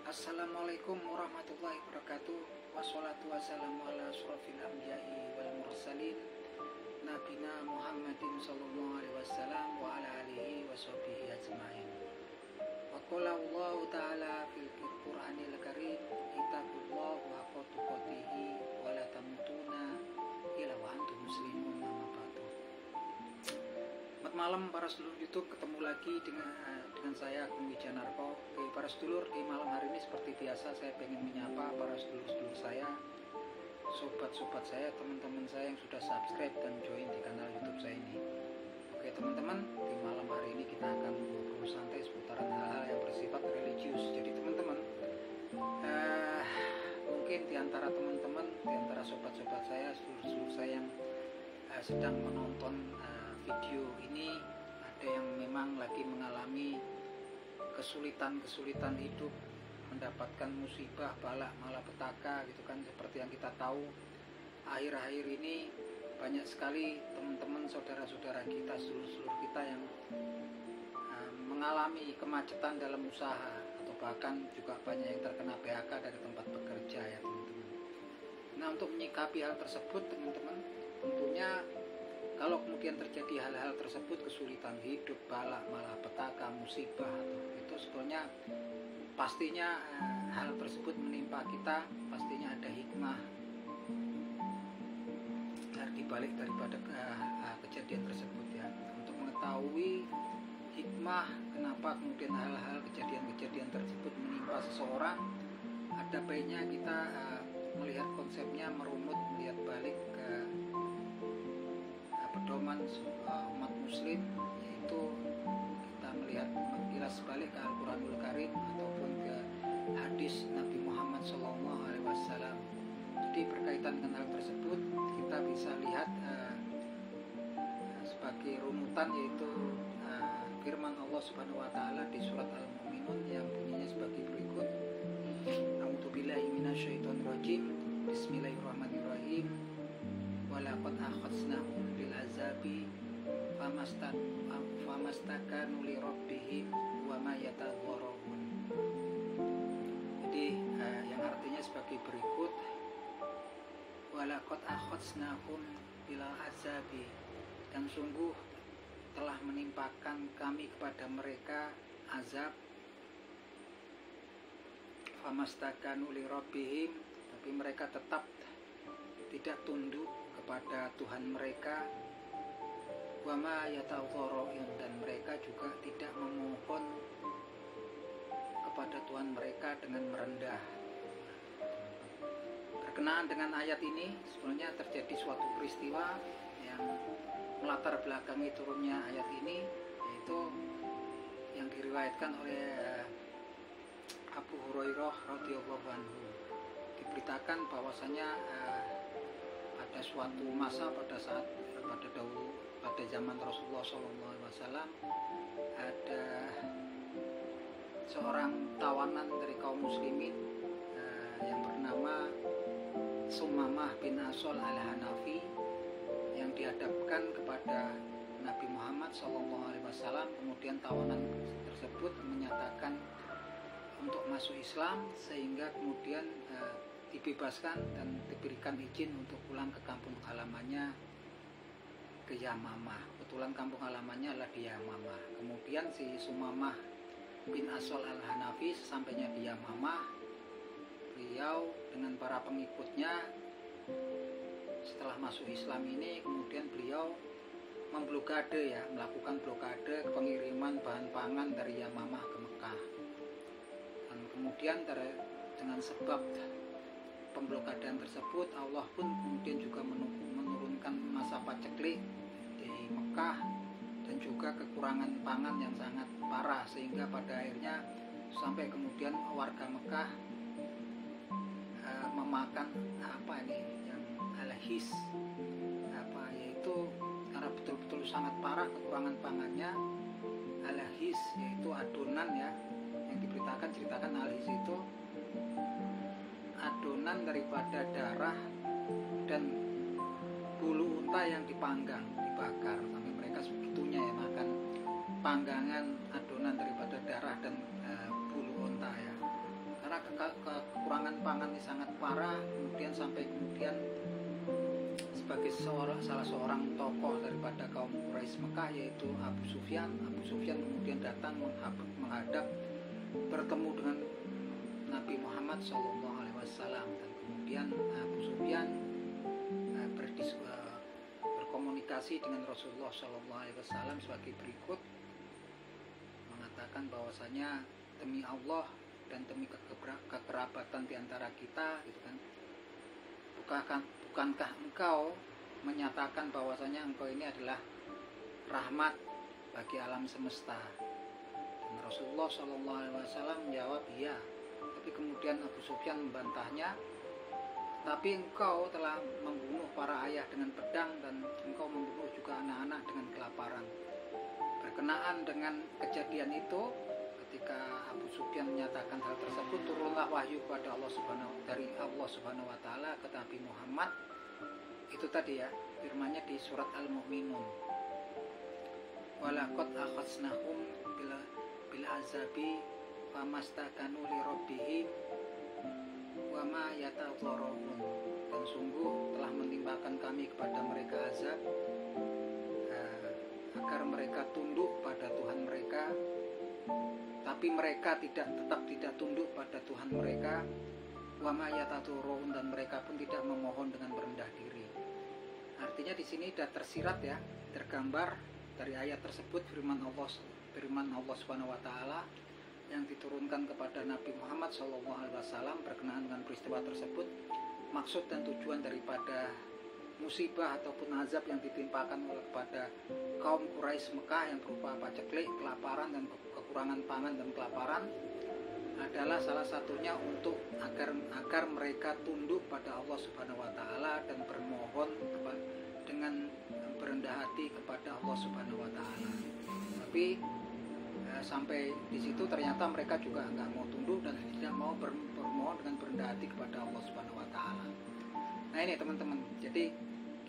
Assalamualaikum warahmatullahi wabarakatuh. Wassalatu wassalamu ala asyrofil anbiya'i wal mursalin Nabina Muhammadin sallallahu alaihi wasallam wa ala alihi wa sahbihi ajma'in. Wa qala Allah ta'ala fil Qur'anil Karim, ittaqullah wa haqqa tuqatihi wa la tamutunna illa wa antum muslimun. Selamat malam para sedulur YouTube, ketemu lagi dengan saya Agung Wijanarko. Oke, para sedulur, di malam hari ini seperti biasa saya ingin menyapa para sedulur-sedulur saya, sobat-sobat saya, teman-teman saya yang sudah subscribe dan join di kanal YouTube saya ini. Oke teman-teman, di malam hari ini kita akan ngobrol santai seputaran hal-hal yang bersifat religius. Jadi teman-teman, mungkin di antara teman-teman, di antara sobat-sobat saya, sedulur-sedulur saya yang sedang menonton video ini, ada yang memang lagi mengalami kesulitan hidup, mendapatkan musibah, balak, malapetaka gitu kan. Seperti yang kita tahu, akhir-akhir ini banyak sekali teman-teman, saudara-saudara kita, seluruh kita yang mengalami kemacetan dalam usaha, atau bahkan juga banyak yang terkena PHK dari tempat bekerja ya teman-teman. Nah, untuk menyikapi hal tersebut teman-teman, tentunya kalau kemudian terjadi hal-hal tersebut, kesulitan hidup, balak, malapetaka, musibah, itu sebetulnya pastinya hal tersebut menimpa kita, pastinya ada hikmah di balik daripada kejadian tersebut ya. Untuk mengetahui hikmah kenapa kemudian hal-hal kejadian tersebut menimpa seseorang, ada baiknya kita melihat konsepnya, merunut, lihat balik ke pedoman umat muslim, yaitu kita melihat mengilas balik ke Al-Quranul Karim ataupun ke hadis Nabi Muhammad SAW. Jadi berkaitan dengan hal tersebut kita bisa lihat sebagai runutan, yaitu firman Allah Subhanahu wa taala di surat Al-Mu'minun yang bunyinya sebagai berikut. A'udzubillahi minasyaitonirrajim. Bismillahirrahmanirrahim. Walaqad akhadnahum bil azabi famastakanu li rabbihim wa ma yatadharrun. Jadi yang artinya sebagai berikut, walaqad akhadnahum bil azabi, dan sungguh telah menimpakan kami kepada mereka azab, famastakanu li rabbihim, tapi mereka tetap tidak tunduk kepada Tuhan mereka, wa ma yatadharrun, dan mereka juga tidak memohon kepada Tuhan mereka dengan merendah. Berkenaan dengan ayat ini, sebenarnya terjadi suatu peristiwa yang melatar belakangi turunnya ayat ini, yaitu yang diriwayatkan oleh Abu Hurairah radhiyallahu anhu. Diberitakan bahwasanya pada suatu masa, pada zaman Rasulullah SAW, ada seorang tawanan dari kaum muslimin yang bernama Sumamah bin Asol al-Hanafi, yang dihadapkan kepada Nabi Muhammad SAW. Kemudian tawanan tersebut menyatakan untuk masuk Islam, sehingga kemudian dibebaskan dan diberikan izin untuk pulang ke kampung halamannya, ke Yamamah. Kebetulan kampung halamannya adalah di Yamamah. Kemudian si Sumamah bin Asol al-Hanafi sesampainya di Yamamah, beliau dengan para pengikutnya setelah masuk Islam ini, kemudian beliau memblokade ya, melakukan blokade pengiriman bahan pangan dari Yamamah ke Mekah. Dan kemudian dengan sebab pemblokadaan tersebut, Allah pun kemudian juga menurunkan masa paceklik di Mekah dan juga kekurangan pangan yang sangat parah, sehingga pada akhirnya sampai kemudian warga Mekah memakan yang al-his, yaitu karena betul-betul sangat parah kekurangan pangannya. Al-his yaitu adonan ya, yang ceritakan al-his itu adonan daripada darah dan bulu unta yang dipanggang, dibakar, sampai mereka sebegitunya ya makan panggangan adonan daripada darah dan bulu unta ya. Karena pangan ini sangat parah, kemudian sebagai salah seorang tokoh daripada kaum Quraisy Mekah, yaitu Abu Sufyan kemudian datang menghadap bertemu dengan Nabi Muhammad SAW, dan kemudian Abu Sufyan berkomunikasi dengan Rasulullah SAW sebagai berikut, mengatakan bahwasanya demi Allah dan demi kekerabatan di antara kita, gitu kan, bukankah engkau menyatakan bahwasanya engkau ini adalah rahmat bagi alam semesta? Dan Rasulullah SAW menjawab iya. Tapi kemudian Abu Sufyan membantahnya, tapi engkau telah membunuh para ayah dengan pedang, dan engkau membunuh juga anak-anak dengan kelaparan. Berkenaan dengan kejadian itu, ketika Abu Sufyan menyatakan hal tersebut, turunlah wahyu kepada dari Allah Subhanahu wa taala ke Nabi Muhammad. Itu tadi ya, firman-Nya di surat Al-Mu'minun. Walaqad akhadnahum bil azabi famastakanu li rabbihim wa ma yatadharrun. Dan sungguh telah menimpakan kami kepada mereka azab agar mereka tunduk pada Tuhan mereka, tapi mereka tetap tidak tunduk pada Tuhan mereka. Wa ma yatadharrun, dan mereka pun tidak memohon dengan berendah diri. Artinya di sini sudah tersirat ya, tergambar dari ayat tersebut firman Allah Subhanahu wa taala yang diturunkan kepada Nabi Muhammad SAW berkenaan dengan peristiwa tersebut. Maksud dan tujuan daripada musibah ataupun azab yang ditimpakan kepada kaum Quraisy Mekah yang berupa paceklik, kelaparan, dan kekurangan pangan dan kelaparan adalah salah satunya untuk agar mereka tunduk pada Allah Subhanahu wa taala dan bermohon dengan berendah hati kepada Allah Subhanahu wa taala. Tapi sampai di situ ternyata mereka juga nggak mau tunduk dan tidak mau bermohon dengan berendah hati kepada Allah Subhanahu wa taala. Nah ini teman-teman, jadi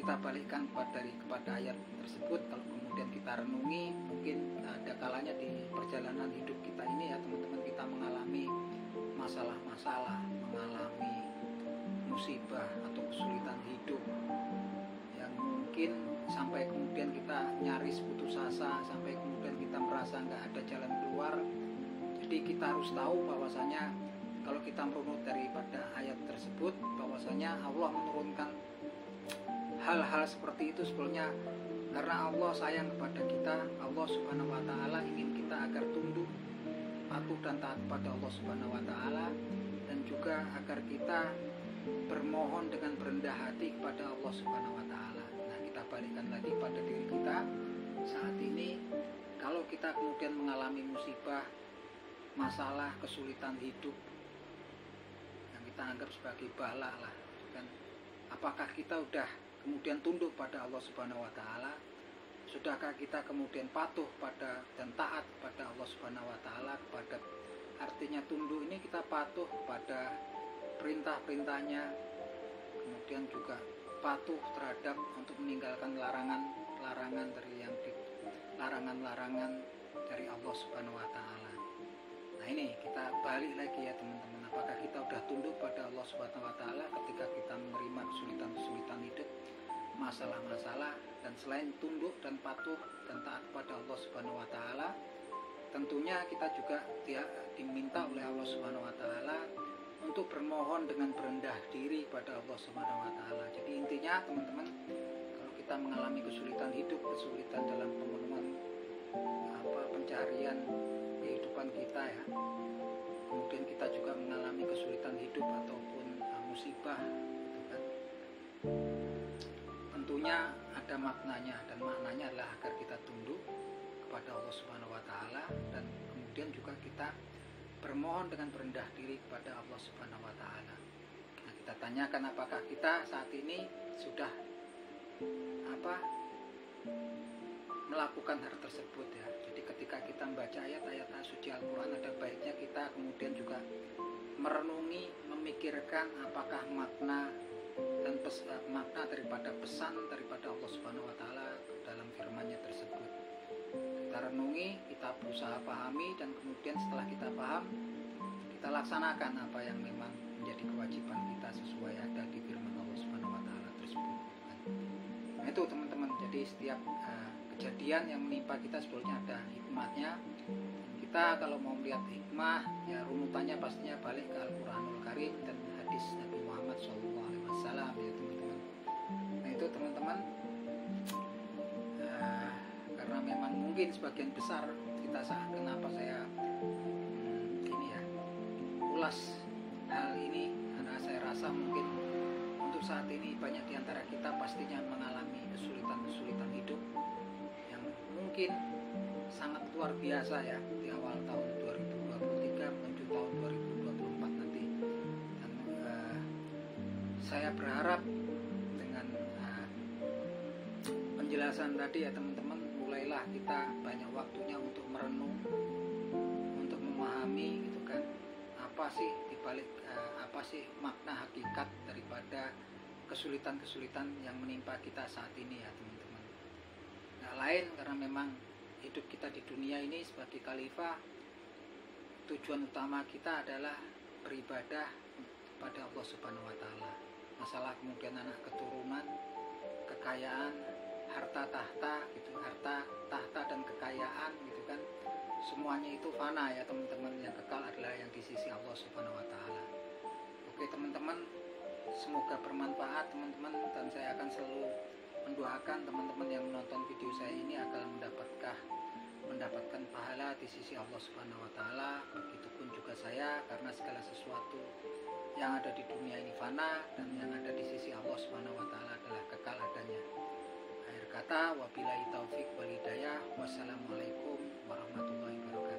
kita balikkan kepada ayat tersebut. Kalau kemudian kita renungi, mungkin ada kalanya di perjalanan hidup kita ini ya teman-teman, kita mengalami masalah-masalah, mengalami musibah atau kesulitan hidup yang mungkin sampai kemudian kita nyaris putus asa, sampai kemudian kita merasa nggak ada jalan keluar. Jadi kita harus tahu bahwasanya kalau kita merunut daripada ayat tersebut, bahwasanya Allah menurunkan hal-hal seperti itu sebetulnya karena Allah sayang kepada kita. Allah Subhanahu wa taala ingin kita agar tunduk, patuh dan taat kepada Allah Subhanahu wa taala, dan juga agar kita bermohon dengan berendah hati kepada Allah Subhanahu wa taala. Nah, kita balikkan lagi pada diri kita saat ini. Kalau kita kemudian mengalami musibah, masalah, kesulitan hidup yang kita anggap sebagai bala lah, kan? Apakah kita udah kemudian tunduk pada Allah Subhanahu wa taala? Sudahkah kita kemudian patuh pada dan taat kepada Allah Subhanahu wa taala? Artinya tunduk ini kita patuh pada perintah-perintahnya, kemudian juga patuh terhadap untuk meninggalkan larangan dari Allah Subhanahu wa taala. Nah ini kita balik lagi ya teman-teman, apakah kita udah tunduk pada Allah Subhanahu wa taala ketika kita menerima kesulitan hidup, masalah-masalah, dan selain tunduk dan patuh dan taat kepada Allah Subhanahu wa taala, tentunya kita juga diminta oleh Allah Subhanahu wa taala untuk bermohon dengan berendah diri pada Allah Subhanahu wa taala. Jadi intinya teman-teman, kalau kita mengalami kesulitan hidup, kesulitan dalam pemenuhan pencarian kehidupan kita ya, kemudian kita juga mengalami kesulitan hidup ataupun musibah, gitu kan, tentunya ada maknanya, dan maknanya adalah agar kita tunduk kepada Allah Subhanahu wa taala, dan kemudian juga kita bermohon dengan berendah diri kepada Allah Subhanahu wa taala. Nah, kita tanyakan apakah kita saat ini sudah melakukan hal tersebut ya. Jadi ketika kita membaca ayat-ayat suci Al-Qur'an, ada baiknya kita kemudian juga merenungi, memikirkan apakah makna daripada pesan daripada Allah Subhanahu wa taala dalam firman-Nya tersebut. Kita renungi, kita berusaha pahami, dan kemudian setelah kita paham, kita laksanakan apa yang memang menjadi kewajiban kita sesuai ada di firman Allah Subhanahu wa taala tersebut. Nah, itu teman-teman. Jadi setiap kejadian yang menimpa kita sebetulnya ada hikmahnya. Kita kalau mau melihat hikmah, ya runutannya pastinya balik ke Al-Qur'anul Karim dan hadis Nabi Muhammad SAW ya teman-teman. Nah itu teman-teman, karena memang mungkin sebagian besar kita kenapa saya ini ya ulas hal ini, karena saya rasa mungkin untuk saat ini banyak diantara kita pastinya mengalami kesulitan-kesulitan hidup yang mungkin sangat luar biasa ya di awal tahun 2023 menuju tahun 2024 nanti. Dan saya berharap dengan penjelasan tadi ya teman-teman, mulailah kita banyak waktunya untuk merenung, untuk memahami gitu kan, apa sih dibalik apa sih makna hakikat daripada kesulitan-kesulitan yang menimpa kita saat ini ya teman-teman. Nggak lain karena memang hidup kita di dunia ini sebagai khalifah, tujuan utama kita adalah beribadah kepada Allah Subhanahu wa taala. Masalah kemudian anak keturunan, kekayaan, harta tahta gitu, harta tahta dan kekayaan gitu kan, semuanya itu fana ya teman-teman. Yang kekal adalah yang di sisi Allah Subhanahu wa taala. Oke teman-teman, semoga bermanfaat teman-teman, dan saya akan selalu mendoakan teman-teman yang menonton video saya ini agar mendapatkan pahala di sisi Allah Subhanahu wa taala. Begitupun juga saya, karena segala sesuatu yang ada di dunia ini fana dan yang ada di sisi Allah Subhanahu wa taala adalah kekal adanya. Akhir kata, wabillahi taufik wal hidayah. Wassalamualaikum warahmatullahi wabarakatuh.